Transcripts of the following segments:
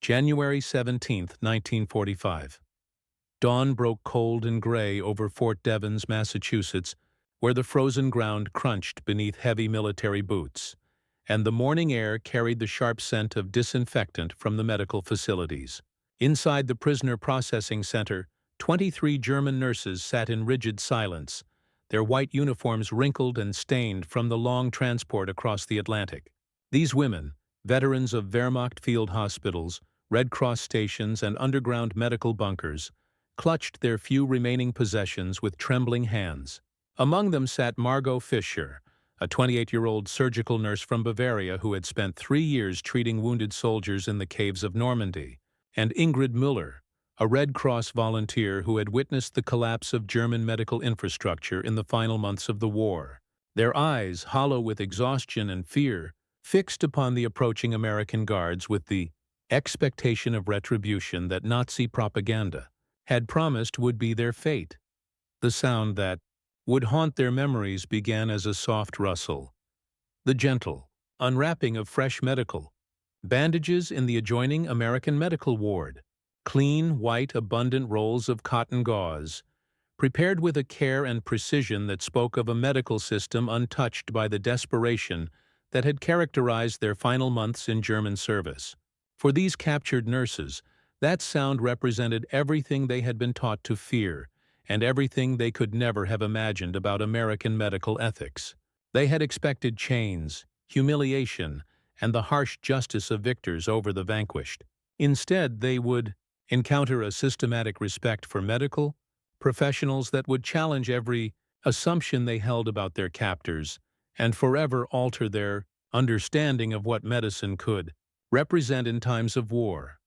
January 17, 1945. Dawn broke cold and gray over Fort Devens, Massachusetts, where the frozen ground crunched beneath heavy military boots, and the morning air carried the sharp scent of disinfectant from the medical facilities. Inside the prisoner processing center, 23 German nurses sat in rigid silence, their white uniforms wrinkled and stained from the long transport across the Atlantic. These women, veterans of Wehrmacht field hospitals, Red Cross stations, and underground medical bunkers, clutched their few remaining possessions with trembling hands. Among them sat Margot Fischer, a 28-year-old surgical nurse from Bavaria who had spent 3 years treating wounded soldiers in the caves of Normandy, and Ingrid Müller, a Red Cross volunteer who had witnessed the collapse of German medical infrastructure in the final months of the war. Their eyes, hollow with exhaustion and fear, fixed upon the approaching American guards with the expectation of retribution that Nazi propaganda had promised would be their fate. The sound that would haunt their memories began as a soft rustle. The gentle unwrapping of fresh medical bandages in the adjoining American medical ward, clean, white, abundant rolls of cotton gauze, prepared with a care and precision that spoke of a medical system untouched by the desperation that had characterized their final months in German service. For these captured nurses, that sound represented everything they had been taught to fear, and everything they could never have imagined about American medical ethics. They had expected chains, humiliation, and the harsh justice of victors over the vanquished. Instead, they would encounter a systematic respect for medical professionals that would challenge every assumption they held about their captors and forever alter their understanding of what medicine could represent in times of war.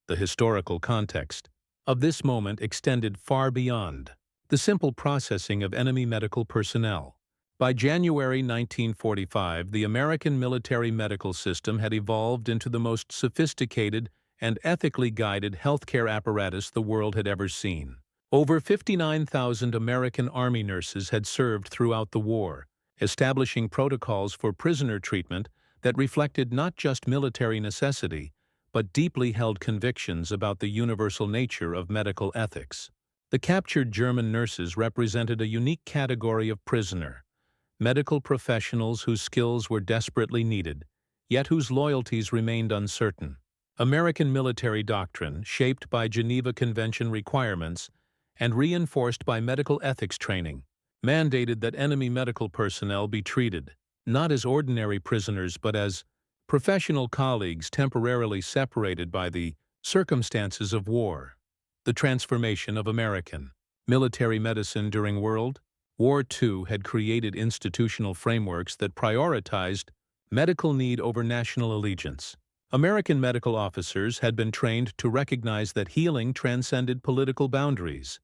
The historical context of this moment extended far beyond the simple processing of enemy medical personnel. By January 1945, the American military medical system had evolved into the most sophisticated and ethically guided healthcare apparatus the world had ever seen. Over 59,000 American Army nurses had served throughout the war, establishing protocols for prisoner treatment that reflected not just military necessity, but deeply held convictions about the universal nature of medical ethics. The captured German nurses represented a unique category of prisoner, medical professionals whose skills were desperately needed, yet whose loyalties remained uncertain. American military doctrine, shaped by Geneva Convention requirements and reinforced by medical ethics training, mandated that enemy medical personnel be treated not as ordinary prisoners but as professional colleagues temporarily separated by the circumstances of war. The transformation of American military medicine during World War II had created institutional frameworks that prioritized medical need over national allegiance. American medical officers had been trained to recognize that healing transcended political boundaries,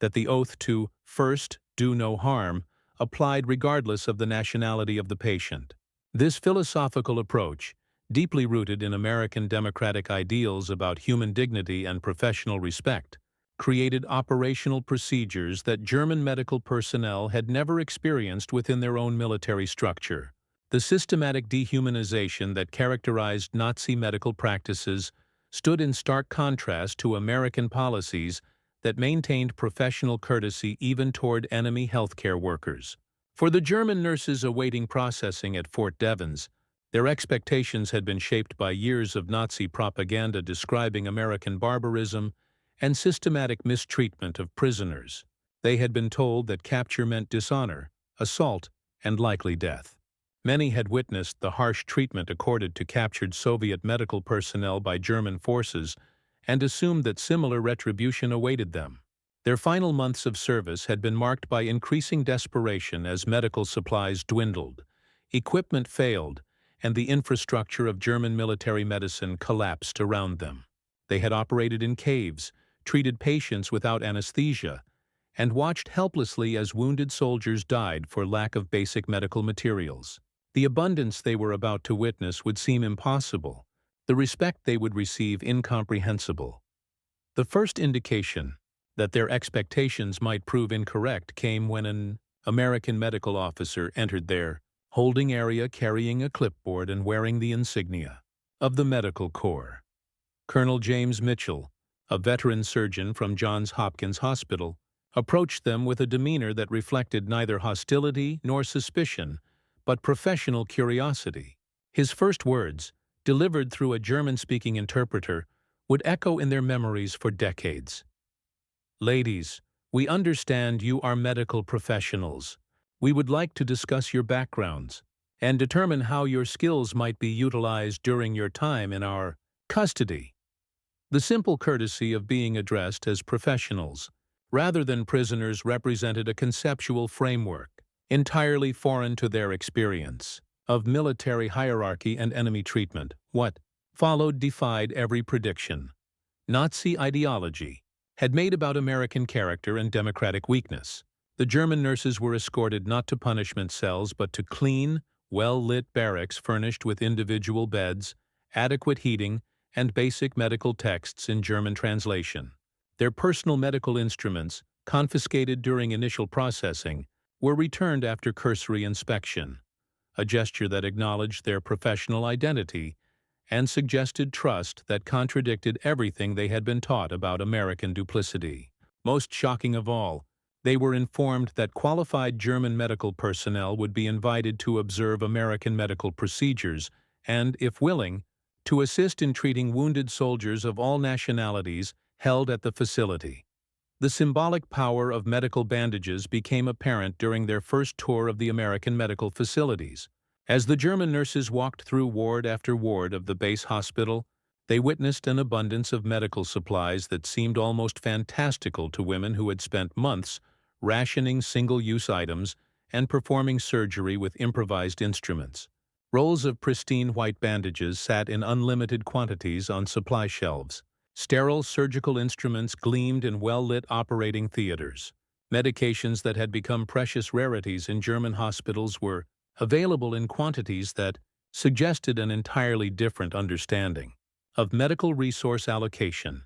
that the oath to first do no harm applied regardless of the nationality of the patient. This philosophical approach, deeply rooted in American democratic ideals about human dignity and professional respect, created operational procedures that German medical personnel had never experienced within their own military structure. The systematic dehumanization that characterized Nazi medical practices stood in stark contrast to American policies that maintained professional courtesy even toward enemy healthcare workers. For the German nurses awaiting processing at Fort Devens, their expectations had been shaped by years of Nazi propaganda describing American barbarism and systematic mistreatment of prisoners. They had been told that capture meant dishonor, assault, and likely death. Many had witnessed the harsh treatment accorded to captured Soviet medical personnel by German forces and assumed that similar retribution awaited them. Their final months of service had been marked by increasing desperation as medical supplies dwindled, equipment failed, and the infrastructure of German military medicine collapsed around them. They had operated in caves, treated patients without anesthesia, and watched helplessly as wounded soldiers died for lack of basic medical materials. The abundance they were about to witness would seem impossible, the respect they would receive incomprehensible. The first indication that their expectations might prove incorrect came when an American medical officer entered their holding area carrying a clipboard and wearing the insignia of the Medical Corps. Colonel James Mitchell, a veteran surgeon from Johns Hopkins Hospital, approached them with a demeanor that reflected neither hostility nor suspicion, but professional curiosity. His first words, delivered through a German-speaking interpreter, would echo in their memories for decades. "Ladies, we understand you are medical professionals. We would like to discuss your backgrounds and determine how your skills might be utilized during your time in our custody." The simple courtesy of being addressed as professionals, rather than prisoners, represented a conceptual framework, entirely foreign to their experience, of military hierarchy and enemy treatment. What followed defied every prediction. Nazi ideology had made about American character and democratic weakness. The German nurses were escorted not to punishment cells but to clean, well-lit barracks furnished with individual beds, adequate heating, and basic medical texts in German translation. Their personal medical instruments, confiscated during initial processing, were returned after cursory inspection, a gesture that acknowledged their professional identity and suggested trust that contradicted everything they had been taught about American duplicity. Most shocking of all, they were informed that qualified German medical personnel would be invited to observe American medical procedures and, if willing, to assist in treating wounded soldiers of all nationalities held at the facility. The symbolic power of medical bandages became apparent during their first tour of the American medical facilities. As the German nurses walked through ward after ward of the base hospital, they witnessed an abundance of medical supplies that seemed almost fantastical to women who had spent months rationing single-use items and performing surgery with improvised instruments. Rolls of pristine white bandages sat in unlimited quantities on supply shelves. Sterile surgical instruments gleamed in well-lit operating theaters. Medications that had become precious rarities in German hospitals were available in quantities that suggested an entirely different understanding of medical resource allocation.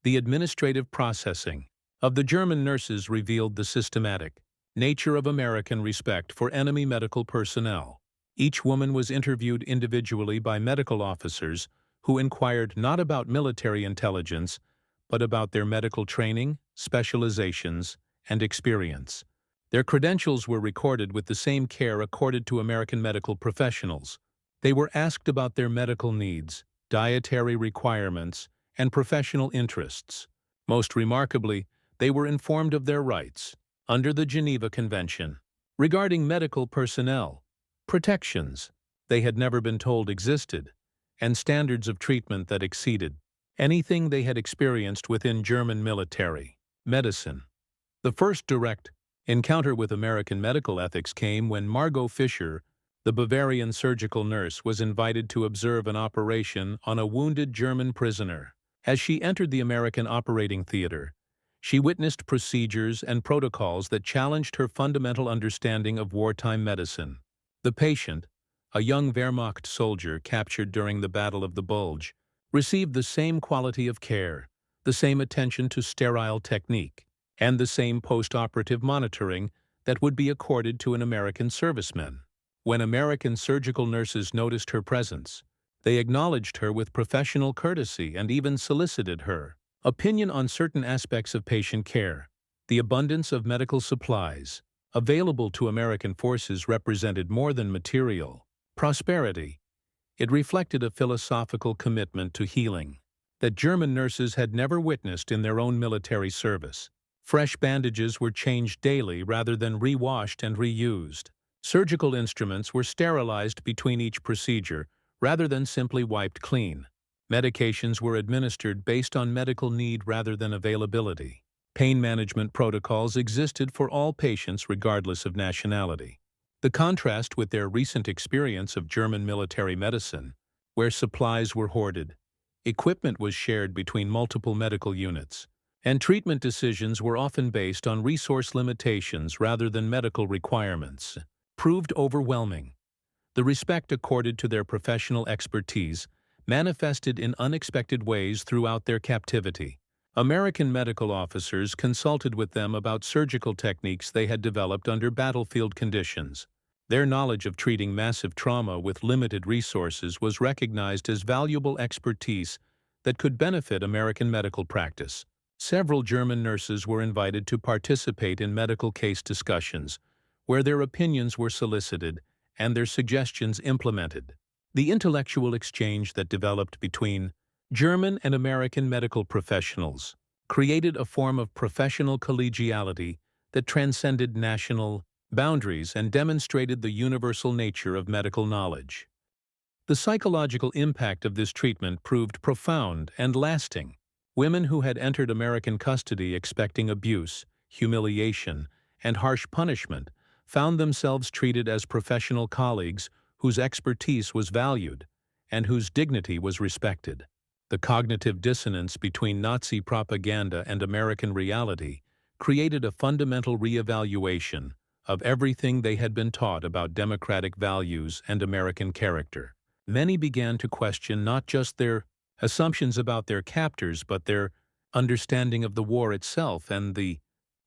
The administrative processing of the German nurses revealed the systematic nature of American respect for enemy medical personnel. Each woman was interviewed individually by medical officers who inquired not about military intelligence, but about their medical training, specializations, and experience. Their credentials were recorded with the same care accorded to American medical professionals. They were asked about their medical needs, dietary requirements, and professional interests. Most remarkably, they were informed of their rights, under the Geneva Convention, regarding medical personnel, protections they had never been told existed, and standards of treatment that exceeded anything they had experienced within German military medicine. The first direct encounter with American medical ethics came when Margot Fischer, the Bavarian surgical nurse, was invited to observe an operation on a wounded German prisoner. As she entered the American operating theater, she witnessed procedures and protocols that challenged her fundamental understanding of wartime medicine. The patient, a young Wehrmacht soldier captured during the Battle of the Bulge, received the same quality of care, the same attention to sterile technique, and the same post-operative monitoring that would be accorded to an American serviceman. When American surgical nurses noticed her presence, they acknowledged her with professional courtesy and even solicited her opinion on certain aspects of patient care. The abundance of medical supplies available to American forces represented more than material prosperity. It reflected a philosophical commitment to healing that German nurses had never witnessed in their own military service. Fresh bandages were changed daily rather than rewashed and reused. Surgical instruments were sterilized between each procedure rather than simply wiped clean. Medications were administered based on medical need rather than availability. Pain management protocols existed for all patients regardless of nationality. The contrast with their recent experience of German military medicine, where supplies were hoarded, equipment was shared between multiple medical units, and treatment decisions were often based on resource limitations rather than medical requirements, proved overwhelming. The respect accorded to their professional expertise manifested in unexpected ways throughout their captivity. American medical officers consulted with them about surgical techniques they had developed under battlefield conditions. Their knowledge of treating massive trauma with limited resources was recognized as valuable expertise that could benefit American medical practice. Several German nurses were invited to participate in medical case discussions, where their opinions were solicited and their suggestions implemented. The intellectual exchange that developed between German and American medical professionals created a form of professional collegiality that transcended national boundaries and demonstrated the universal nature of medical knowledge. The psychological impact of this treatment proved profound and lasting. Women who had entered American custody expecting abuse, humiliation, and harsh punishment found themselves treated as professional colleagues whose expertise was valued and whose dignity was respected. The cognitive dissonance between Nazi propaganda and American reality created a fundamental reevaluation of everything they had been taught about democratic values and American character. Many began to question not just their assumptions about their captors, but their understanding of the war itself and the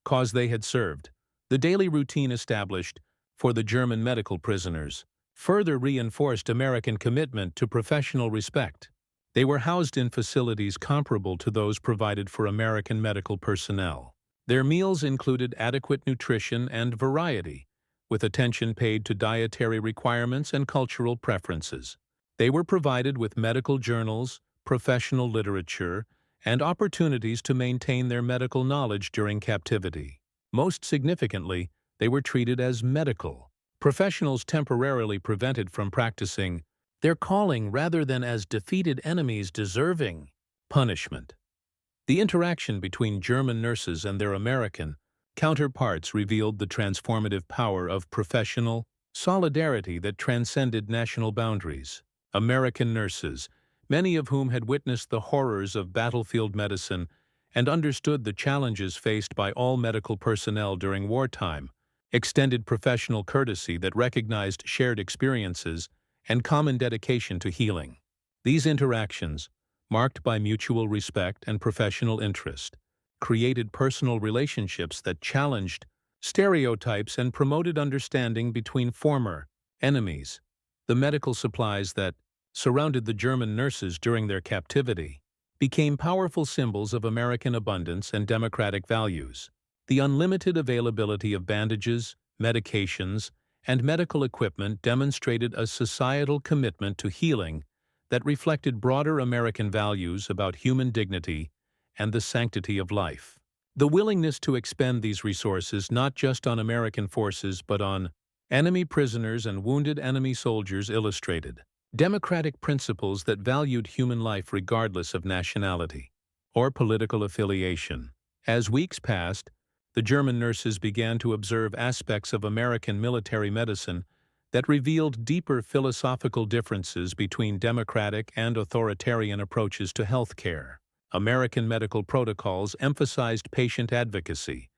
cause they had served. The daily routine established for the German medical prisoners further reinforced American commitment to professional respect. They were housed in facilities comparable to those provided for American medical personnel. Their meals included adequate nutrition and variety, with attention paid to dietary requirements and cultural preferences. They were provided with medical journals, professional literature, and opportunities to maintain their medical knowledge during captivity. Most significantly, they were treated as medical professionals temporarily prevented from practicing their calling rather than as defeated enemies deserving punishment. The interaction between German nurses and their American counterparts revealed the transformative power of professional solidarity that transcended national boundaries. American nurses, many of whom had witnessed the horrors of battlefield medicine and understood the challenges faced by all medical personnel during wartime, extended professional courtesy that recognized shared experiences and common dedication to healing. These interactions, marked by mutual respect and professional interest, created personal relationships that challenged stereotypes and promoted understanding between former enemies. The medical supplies that surrounded the German nurses during their captivity became powerful symbols of American abundance and democratic values. The unlimited availability of bandages, medications, and medical equipment demonstrated a societal commitment to healing that reflected broader American values about human dignity and the sanctity of life. The willingness to expend these resources not just on American forces but on enemy prisoners and wounded enemy soldiers illustrated democratic principles that valued human life regardless of nationality or political affiliation. As weeks passed, the German nurses began to observe aspects of American military medicine that revealed deeper philosophical differences between democratic and authoritarian approaches to health care. American medical protocols emphasized patient advocacy,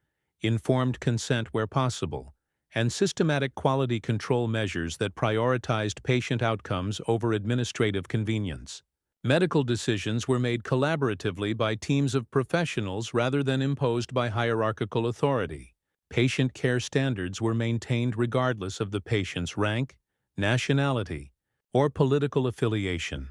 informed consent where possible, and systematic quality control measures that prioritized patient outcomes over administrative convenience. Medical decisions were made collaboratively by teams of professionals rather than imposed by hierarchical authority. Patient care standards were maintained regardless of the patient's rank, nationality, or political affiliation.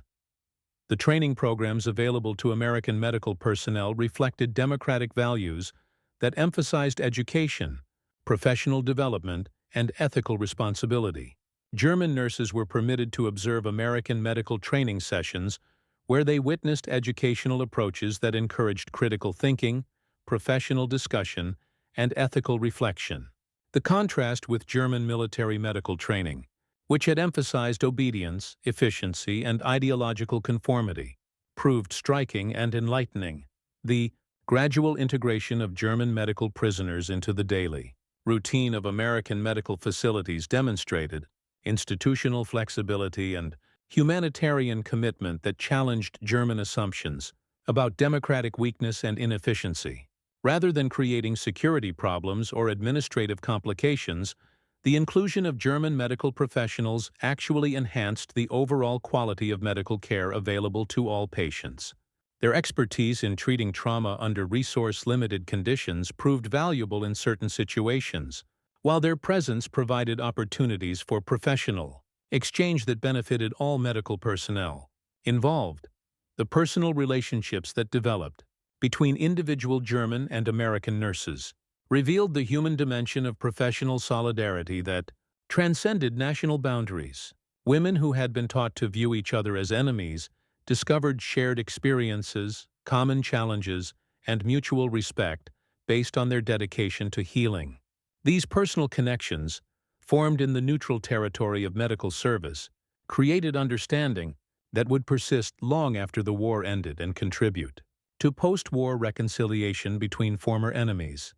The training programs available to American medical personnel reflected democratic values that emphasized education, professional development, and ethical responsibility. German nurses were permitted to observe American medical training sessions where they witnessed educational approaches that encouraged critical thinking, professional discussion, and ethical reflection. The contrast with German military medical training, which had emphasized obedience, efficiency, and ideological conformity, proved striking and enlightening. The gradual integration of German medical prisoners into the daily routine of American medical facilities demonstrated institutional flexibility and humanitarian commitment that challenged German assumptions about democratic weakness and inefficiency. Rather than creating security problems or administrative complications, the inclusion of German medical professionals actually enhanced the overall quality of medical care available to all patients. Their expertise in treating trauma under resource-limited conditions proved valuable in certain situations, while their presence provided opportunities for professional exchange that benefited all medical personnel involved. the personal relationships that developed between individual German and American nurses revealed the human dimension of professional solidarity that transcended national boundaries. Women who had been taught to view each other as enemies discovered shared experiences, common challenges, and mutual respect based on their dedication to healing. These personal connections, formed in the neutral territory of medical service, created understanding that would persist long after the war ended and contribute to post-war reconciliation between former enemies.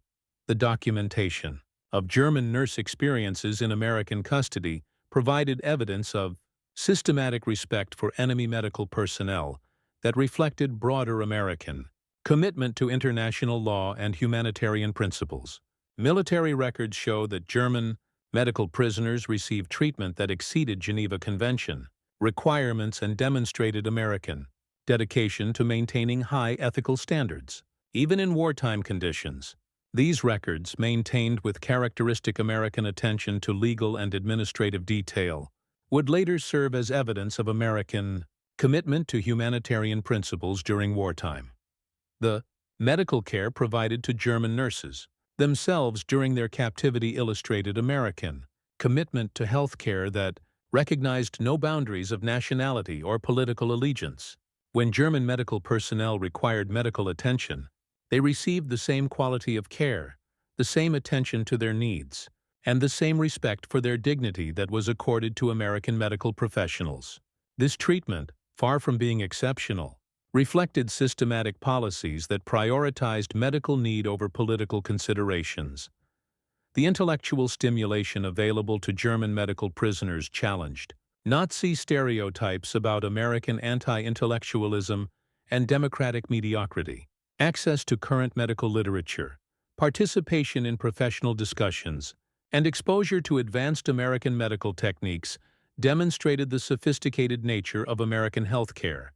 The documentation of German nurse experiences in American custody provided evidence of systematic respect for enemy medical personnel that reflected broader American commitment to international law and humanitarian principles. Military records show that German medical prisoners received treatment that exceeded Geneva Convention requirements and demonstrated American dedication to maintaining high ethical standards, even in wartime conditions. These records, maintained with characteristic American attention to legal and administrative detail, would later serve as evidence of American commitment to humanitarian principles during wartime. The medical care provided to German nurses themselves during their captivity illustrated American commitment to health care that recognized no boundaries of nationality or political allegiance. When German medical personnel required medical attention, they received the same quality of care, the same attention to their needs, and the same respect for their dignity that was accorded to American medical professionals. This treatment, far from being exceptional, reflected systematic policies that prioritized medical need over political considerations. The intellectual stimulation available to German medical prisoners challenged Nazi stereotypes about American anti-intellectualism and democratic mediocrity. Access to current medical literature, participation in professional discussions, and exposure to advanced American medical techniques demonstrated the sophisticated nature of American healthcare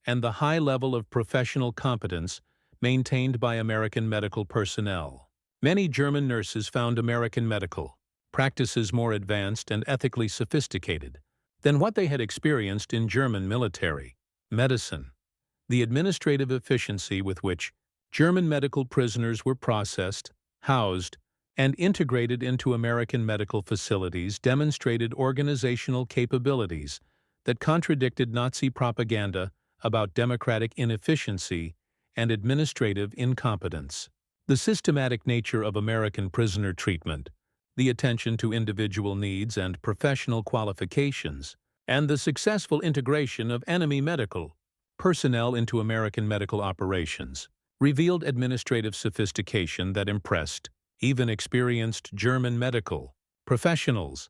and the high level of professional competence maintained by American medical personnel. Many German nurses found American medical practices more advanced and ethically sophisticated than what they had experienced in German military medicine. The administrative efficiency with which German medical prisoners were processed, housed, and integrated into American medical facilities demonstrated organizational capabilities that contradicted Nazi propaganda about democratic inefficiency and administrative incompetence. The systematic nature of American prisoner treatment, the attention to individual needs and professional qualifications, and the successful integration of enemy medical personnel into American medical operations revealed administrative sophistication that impressed even experienced German medical professionals.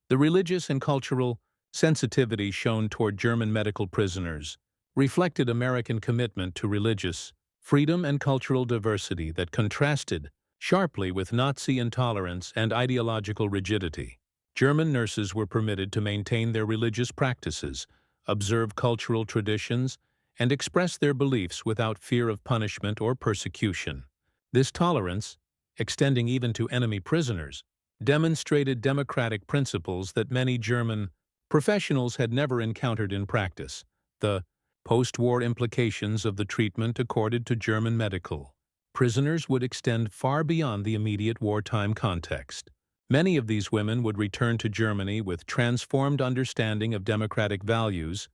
The religious and cultural sensitivity shown toward German medical prisoners reflected American commitment to religious freedom and cultural diversity that contrasted sharply with Nazi intolerance and ideological rigidity. German nurses were permitted to maintain their religious practices, observe cultural traditions, and express their beliefs without fear of punishment or persecution. This tolerance, extending even to enemy prisoners, demonstrated democratic principles that many German professionals had never encountered in practice. The post-war implications of the treatment accorded to German medical prisoners would extend far beyond the immediate wartime context. Many of these women would return to Germany with transformed understanding of democratic values,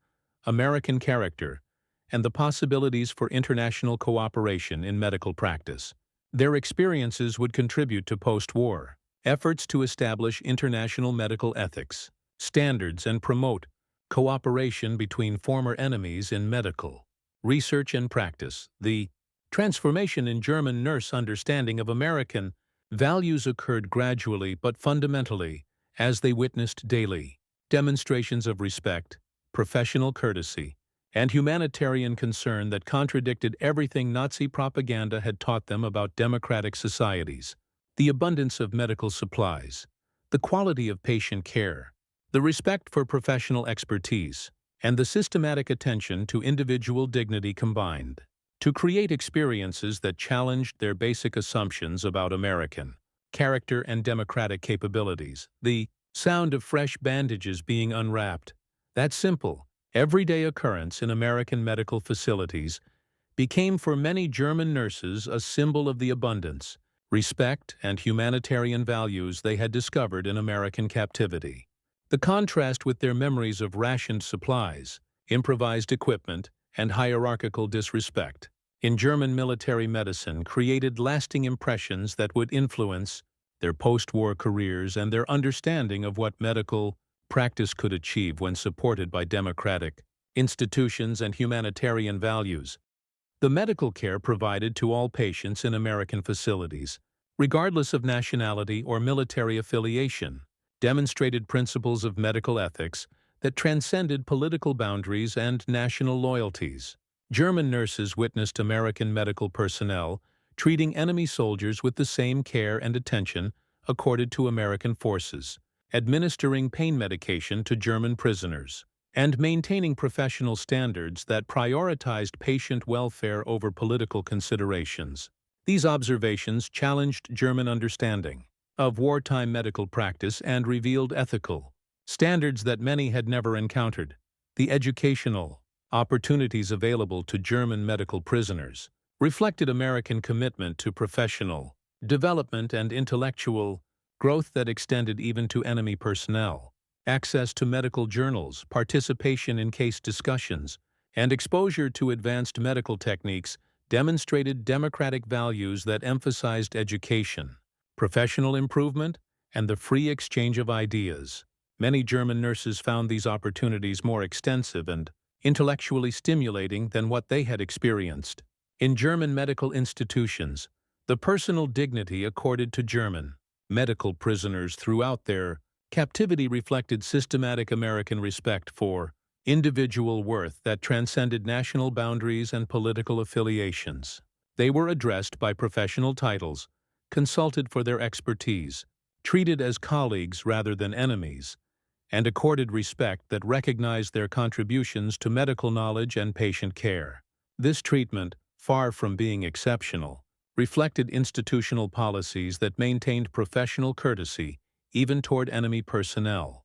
American character, and the possibilities for international cooperation in medical practice. Their experiences would contribute to post-war efforts to establish international medical ethics, standards, and promote cooperation between former enemies in medical research and practice. The transformation in German nurse understanding of American values occurred gradually but fundamentally as they witnessed daily demonstrations of respect, professional courtesy, and humanitarian concern that contradicted everything Nazi propaganda had taught them about democratic societies. The abundance of medical supplies, the quality of patient care, the respect for professional expertise, and the systematic attention to individual dignity combined to create experiences that challenged their basic assumptions about American character and democratic capabilities. The sound of fresh bandages being unwrapped, that simple everyday occurrence in American medical facilities, became for many German nurses a symbol of the abundance, respect, and humanitarian values they had discovered in American captivity. The contrast with their memories of rationed supplies, improvised equipment, and hierarchical disrespect in German military medicine created lasting impressions that would influence their post-war careers and their understanding of what medical practice could achieve when supported by democratic institutions and humanitarian values. The medical care provided to all patients in American facilities, regardless of nationality or military affiliation, demonstrated principles of medical ethics that transcended political boundaries and national loyalties. German nurses witnessed American medical personnel treating enemy soldiers with the same care and attention accorded to American forces, administering pain medication to German prisoners, and maintaining professional standards that prioritized patient welfare over political considerations. These observations challenged German understanding of wartime medical practice and revealed ethical standards that many had never encountered. The educational opportunities available to German medical prisoners reflected American commitment to professional development and intellectual growth that extended even to enemy personnel. Access to medical journals, participation in case discussions, and exposure to advanced medical techniques demonstrated democratic values that emphasized education, professional improvement, and the free exchange of ideas. Many German nurses found these opportunities more extensive and intellectually stimulating than what they had experienced. In German medical institutions, the personal dignity accorded to German medical prisoners throughout their captivity reflected systematic American respect for individual worth that transcended national boundaries and political affiliations. They were addressed by professional titles, consulted for their expertise, treated as colleagues rather than enemies, and accorded respect that recognized their contributions to medical knowledge and patient care. This treatment, far from being exceptional, reflected institutional policies that maintained professional courtesy even toward enemy personnel.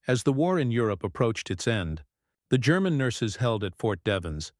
As the war in Europe approached its end, the German nurses held at Fort Devens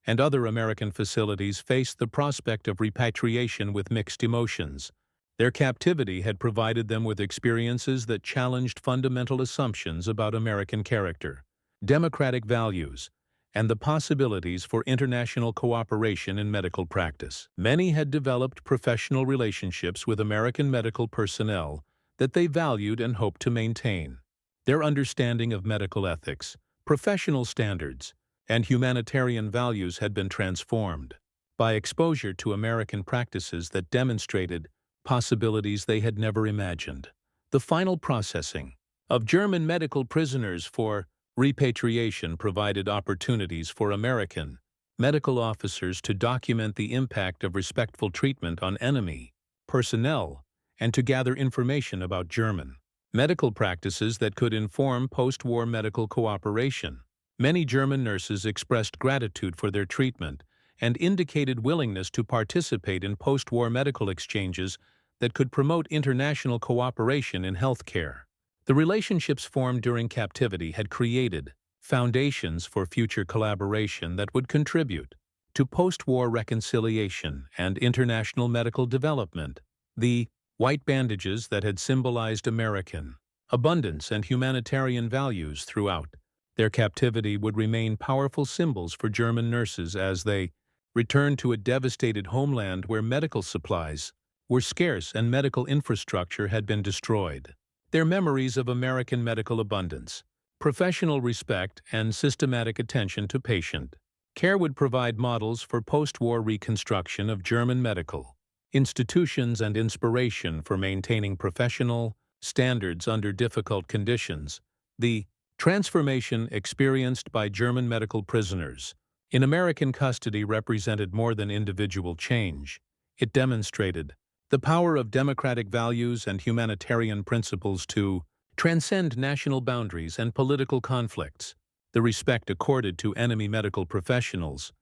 and other American facilities faced the prospect of repatriation with mixed emotions. Their captivity had provided them with experiences that challenged fundamental assumptions about American character, democratic values, and the possibilities for international cooperation in medical practice. Many had developed professional relationships with American medical personnel that they valued and hoped to maintain. Their understanding of medical ethics, professional standards, and humanitarian values had been transformed by exposure to American practices that demonstrated possibilities they had never imagined. The final processing of German medical prisoners for repatriation provided opportunities for American medical officers to document the impact of respectful treatment on enemy personnel and to gather information about German medical practices that could inform post-war medical cooperation. Many German nurses expressed gratitude for their treatment and indicated willingness to participate in post-war medical exchanges that could promote international cooperation in healthcare. The relationships formed during captivity had created foundations for future collaboration that would contribute to post-war reconciliation and international medical development. The white bandages that had symbolized American abundance and humanitarian values throughout their captivity would remain powerful symbols for German nurses as they returned to a devastated homeland where medical supplies were scarce and medical infrastructure had been destroyed. Their memories of American medical abundance, professional respect, and systematic attention to patient care would provide models for post-war reconstruction of German medical institutions and inspiration for maintaining professional standards under difficult conditions. The transformation experienced by German medical prisoners in American custody represented more than individual change. It demonstrated the power of democratic values and humanitarian principles to transcend national boundaries and political conflicts. The respect accorded to enemy medical professionals,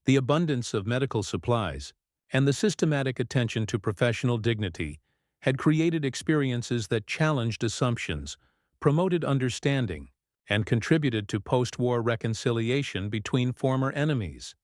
the abundance of medical supplies, and the systematic attention to professional dignity had created experiences that challenged assumptions, promoted understanding, and contributed to post-war reconciliation between former enemies.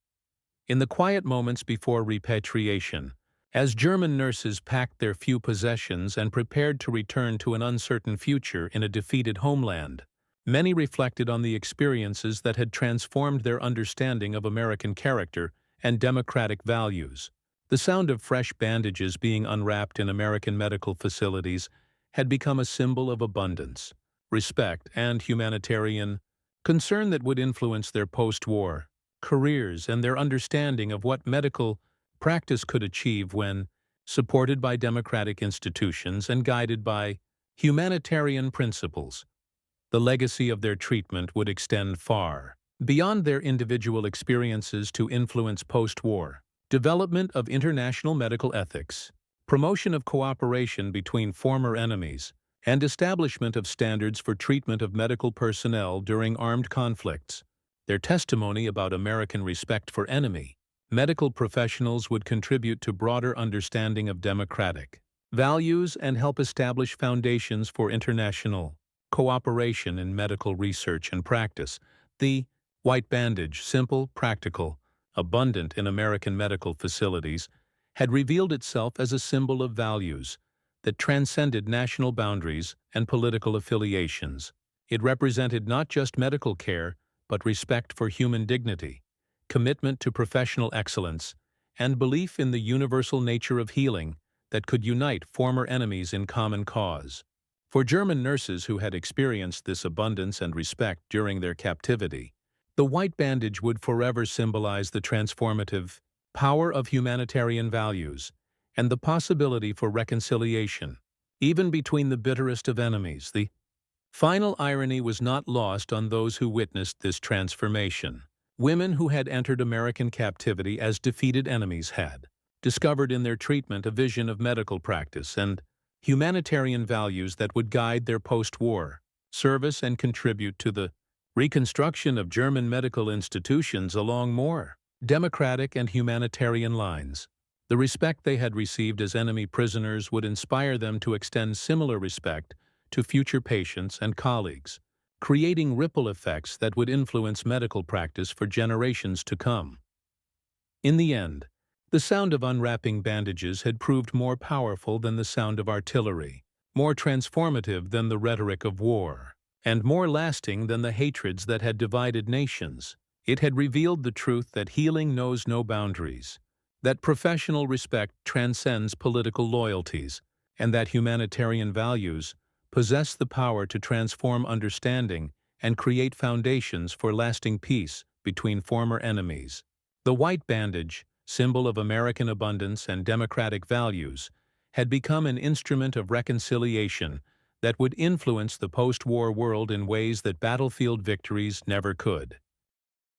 In the quiet moments before repatriation, as German nurses packed their few possessions and prepared to return to an uncertain future in a defeated homeland, many reflected on the experiences that had transformed their understanding of American character and democratic values. The sound of fresh bandages being unwrapped in American medical facilities had become a symbol of abundance, respect, and humanitarian concern that would influence their post-war careers and their understanding of what medical practice could achieve when supported by democratic institutions and guided by humanitarian principles. The legacy of their treatment would extend far beyond their individual experiences to influence post-war development of international medical ethics, promotion of cooperation between former enemies, and establishment of standards for treatment of medical personnel during armed conflicts. Their testimony about American respect for enemy medical professionals would contribute to broader understanding of democratic values and help establish foundations for international cooperation in medical research and practice. The white bandage, simple, practical, abundant in American medical facilities, had revealed itself as a symbol of values that transcended national boundaries and political affiliations. It represented not just medical care, but respect for human dignity, commitment to professional excellence, and belief in the universal nature of healing that could unite former enemies in common cause. For German nurses who had experienced this abundance and respect during their captivity, the white bandage would forever symbolize the transformative power of humanitarian values and the possibility for reconciliation, even between the bitterest of enemies. The final irony was not lost on those who witnessed this transformation. Women who had entered American captivity as defeated enemies had discovered in their treatment a vision of medical practice and humanitarian values that would guide their post-war service and contribute to the reconstruction of German medical institutions along more democratic and humanitarian lines. The respect they had received as enemy prisoners would inspire them to extend similar respect to future patients and colleagues, creating ripple effects that would influence medical practice for generations to come. In the end, the sound of unwrapping bandages had proved more powerful than the sound of artillery, more transformative than the rhetoric of war, and more lasting than the hatreds that had divided nations. It had revealed the truth that healing knows no boundaries, that professional respect transcends political loyalties, and that humanitarian values possess the power to transform understanding and create foundations for lasting peace between former enemies. The white bandage, symbol of American abundance and democratic values, had become an instrument of reconciliation that would influence the post-war world in ways that battlefield victories never could.